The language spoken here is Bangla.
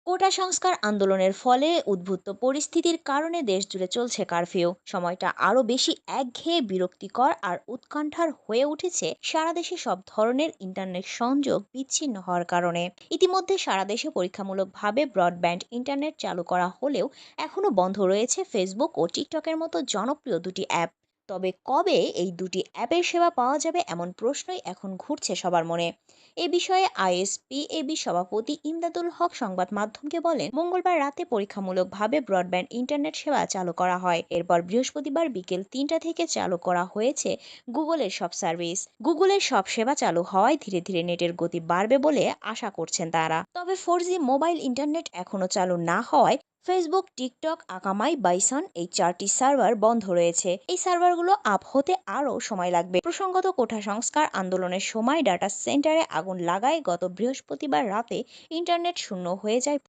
কোটা সংস্কার আন্দোলনের ফলে উদ্ভূত পরিস্থিতির কারণে দেশজুড়ে চলছে কারফিউ। সময়টা আরও বেশি একঘেয়ে, বিরক্তিকর আর উৎকণ্ঠার হয়ে উঠেছে সারা দেশে সব ধরনের ইন্টারনেট সংযোগ বিচ্ছিন্ন হওয়ার কারণে। ইতিমধ্যে সারা দেশে পরীক্ষামূলকভাবে ব্রডব্যান্ড ইন্টারনেট চালু করা হলেও এখনও বন্ধ রয়েছে ফেসবুক ও টিকটকের মতো জনপ্রিয় দুটি অ্যাপ। তবে কবে এই দুটি অ্যাপের সেবা পাওয়া যাবে, এমন প্রশ্নই এখন ঘুরছে সবার মনে। এ বিষয়ে আইএসপিএবি সভাপতি ইমদাদুল হক সংবাদ মাধ্যমকে বলেন, মঙ্গলবার রাতে পরীক্ষামূলকভাবে ব্রডব্যান্ড ইন্টারনেট সেবা চালু করা হয়। এরপর বৃহস্পতিবার বিকেল ৩টা থেকে চালু করা হয়েছে গুগলের সব সার্ভিস। গুগলের সব সেবা চালু হওয়ায় ধীরে ধীরে নেটের গতি বাড়বে বলে আশা করছেন তারা। তবে 4G মোবাইল ইন্টারনেট এখনো চালু না হওয়ায় ফেসবুক, টিকটক, আকামাই, বাইসন এই 4টি সার্ভার বন্ধ রয়েছে। এই সার্ভারগুলো আপ হতে আরও সময় লাগবে। প্রসঙ্গত, কোঠা সংস্কার আন্দোলনের সময় ডাটা সেন্টারে আগুন লাগায় গত বৃহস্পতিবার রাতে ইন্টারনেট শূন্য হয়ে যায়